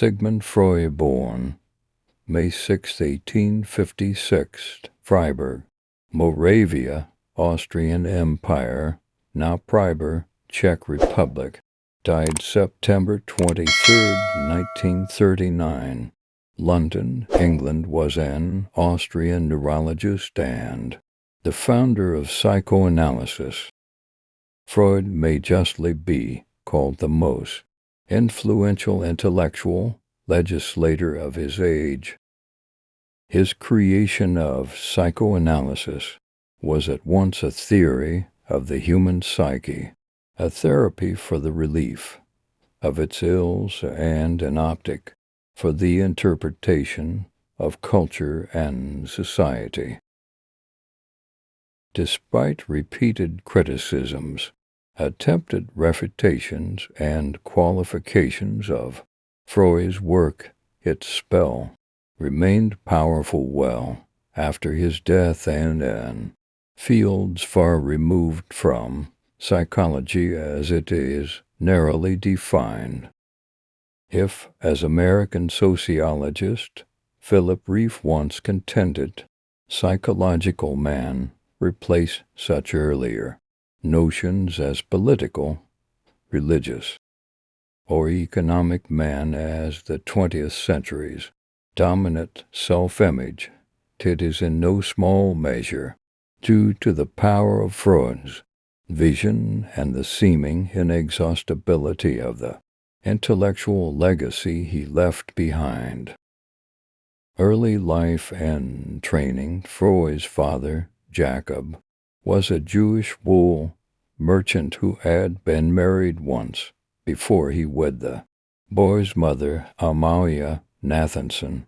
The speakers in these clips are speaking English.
Sigmund Freud, born May 6, 1856, Freiburg, Moravia, Austrian Empire, now Freiburg, Czech Republic, died September 23, 1939. London, England, was an Austrian neurologist and the founder of psychoanalysis. Freud may justly be called the most influential intellectual legislator of his age. His creation of psychoanalysis was at once a theory of the human psyche, a therapy for the relief of its ills, and an optic for the interpretation of culture and society. Despite repeated criticisms, attempted refutations, and qualifications of Freud's work, its spell remained powerful well after his death, and in fields far removed from psychology as it is narrowly defined. If, as American sociologist Philip Rieff once contended, psychological man replaced such earlier notions as political, religious, or economic man as the 20th century's dominant self-image, it is in no small measure due to the power of Freud's vision and the seeming inexhaustibility of the intellectual legacy he left behind. Early life and training. Freud's father, Jacob, was a Jewish wool merchant who had been married once before he wed the boy's mother, Amalia Nathanson.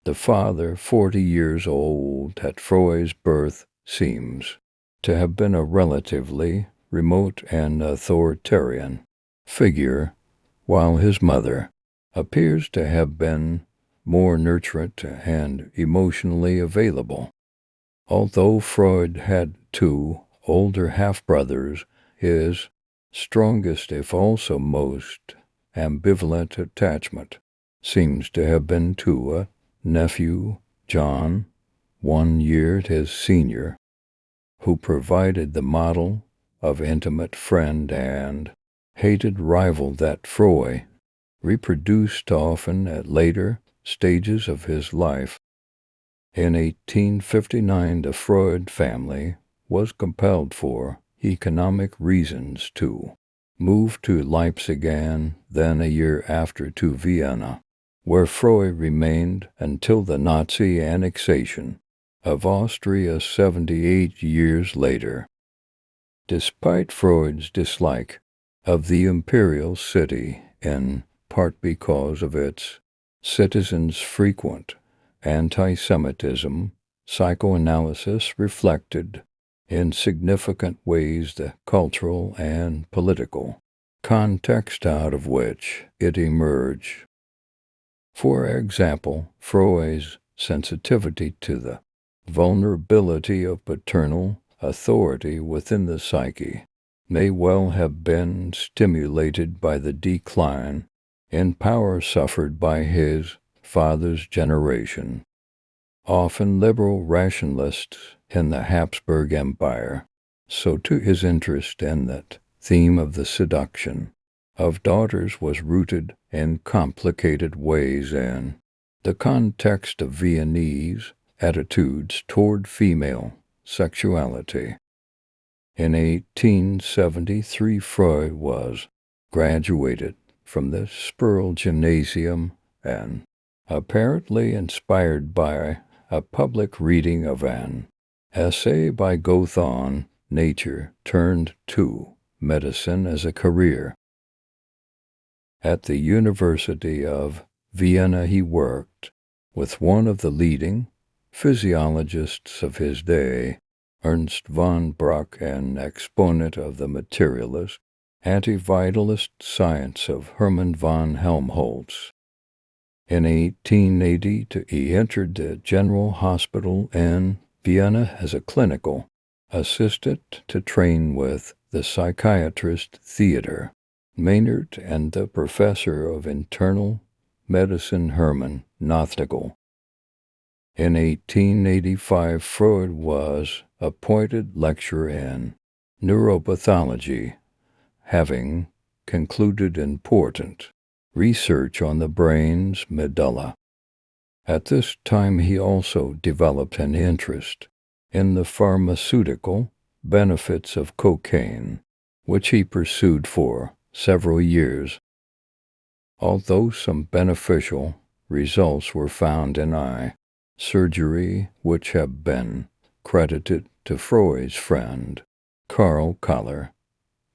The father, 40 years old at Freud's birth, seems to have been a relatively remote and authoritarian figure, while his mother appears to have been more nurturant and emotionally available. Although Freud had two older half-brothers, his strongest, if also most ambivalent attachment seems to have been to a nephew, John, 1 year his senior, who provided the model of intimate friend and hated rival that Freud reproduced often at later stages of his life. In 1859, the Freud family was compelled for economic reasons to move to Leipzig and then a year after to Vienna, where Freud remained until the Nazi annexation of Austria 78 years later. Despite Freud's dislike of the imperial city, in part because of its citizens' frequent anti-Semitism, psychoanalysis reflected in significant ways the cultural and political context out of which it emerged. For example, Freud's sensitivity to the vulnerability of paternal authority within the psyche may well have been stimulated by the decline in power suffered by his father's generation, often liberal rationalists in the Habsburg Empire. So too his interest in that theme of the seduction of daughters was rooted in complicated ways in the context of Viennese attitudes toward female sexuality. In 1873, Freud was graduated from the Sperl Gymnasium and apparently inspired by a public reading of an essay by Goethe on nature, turned to medicine as a career. At the University of Vienna he worked with one of the leading physiologists of his day, Ernst von Bruck, an exponent of the materialist, anti-vitalist science of Hermann von Helmholtz. In 1880, he entered the General Hospital in Vienna as a clinical assistant to train with the psychiatrist Theodor Maynard and the professor of internal medicine Hermann Nothnagel. In 1885, Freud was appointed lecturer in neuropathology, having concluded important research on the brain's medulla. At this time, he also developed an interest in the pharmaceutical benefits of cocaine, which he pursued for several years. Although some beneficial results were found in eye surgery, which have been credited to Freud's friend Karl Kahler,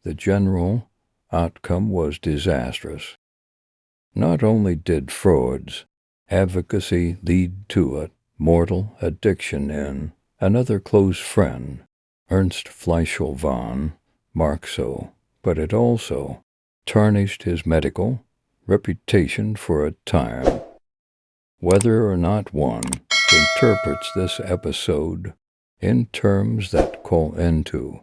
the general outcome was disastrous. Not only did Freud's advocacy lead to a mortal addiction in another close friend, Ernst Fleischl von Marxow, but it also tarnished his medical reputation for a time. Whether or not one interprets this episode in terms that call into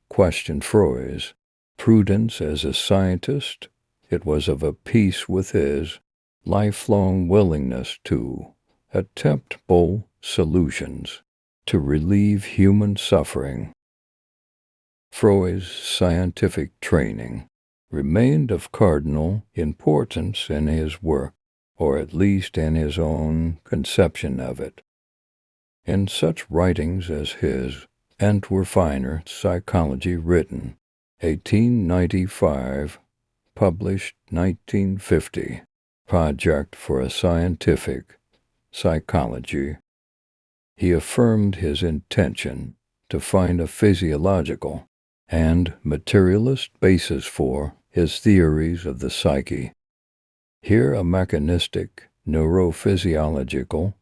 question Freud's prudence as a scientist, it was of a piece with his lifelong willingness to attempt bold solutions to relieve human suffering. Freud's scientific training remained of cardinal importance in his work, or at least in his own conception of it. In such writings as his Entwerfeiner Psychology, written 1895, published 1950, Project for a Scientific Psychology, he affirmed his intention to find a physiological and materialist basis for his theories of the psyche. Here a mechanistic, neurophysiological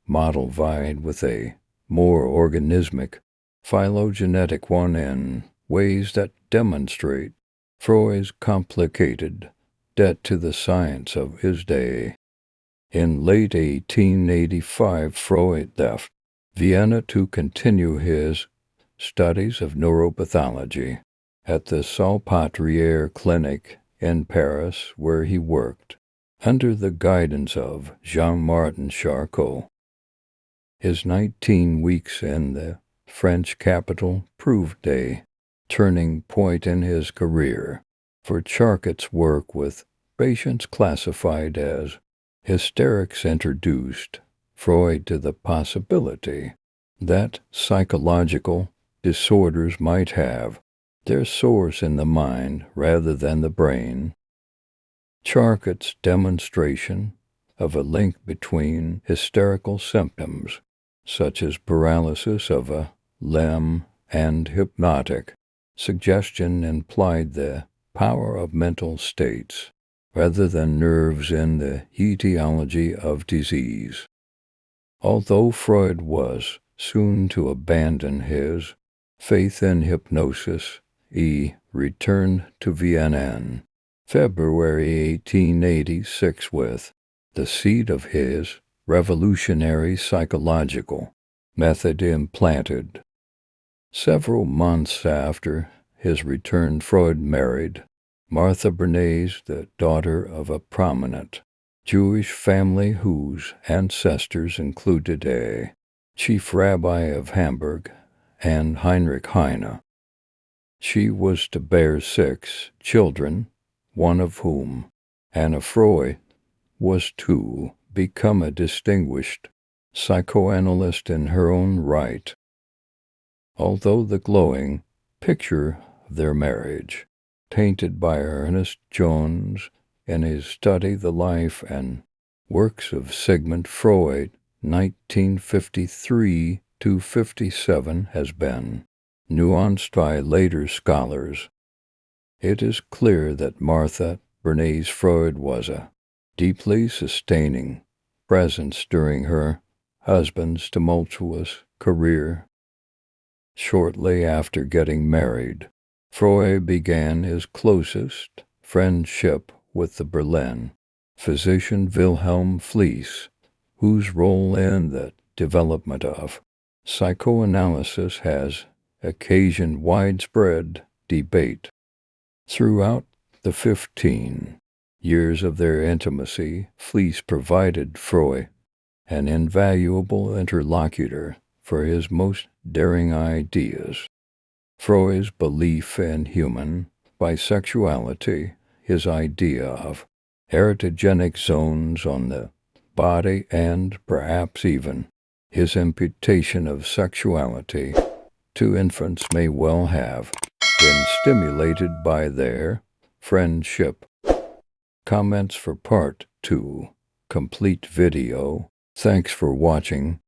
model vied with a more organismic, phylogenetic one in ways that demonstrate Freud's complicated debt to the science of his day. In late 1885, Freud left Vienna to continue his studies of neuropathology at the Salpêtrière Clinic in Paris, where he worked under the guidance of Jean-Martin Charcot. His 19 weeks in the French capital proved a turning point in his career, for Charcot's work with patients classified as hysterics introduced Freud to the possibility that psychological disorders might have their source in the mind rather than the brain. Charcot's demonstration of a link between hysterical symptoms, such as paralysis of a limb, and hypnotic suggestion implied the power of mental states rather than nerves in the etiology of disease. Although Freud was soon to abandon his faith in hypnosis, he returned to Vienna in February 1886 with the seed of his revolutionary psychological method implanted. Several months after his return, Freud married Martha Bernays, the daughter of a prominent Jewish family whose ancestors included a chief rabbi of Hamburg and Heinrich Heine. She was to bear 6 children, one of whom, Anna Freud, was to become a distinguished psychoanalyst in her own right. Although the glowing picture of their marriage, painted by Ernest Jones in his study The Life and Works of Sigmund Freud, 1953-57, has been nuanced by later scholars, it is clear that Martha Bernays Freud was a deeply sustaining presence during her husband's tumultuous career. Shortly after getting married, Freud began his closest friendship with the Berlin physician Wilhelm Fliess, whose role in the development of psychoanalysis has occasioned widespread debate. Throughout The 15 years of their intimacy, Fliess provided Freud an invaluable interlocutor for his most daring ideas. Freud's belief in human bisexuality, his idea of heritogenic zones on the body, and perhaps even his imputation of sexuality to infants may well have been stimulated by their friendship. Comments for Part 2. Complete video. Thanks for watching.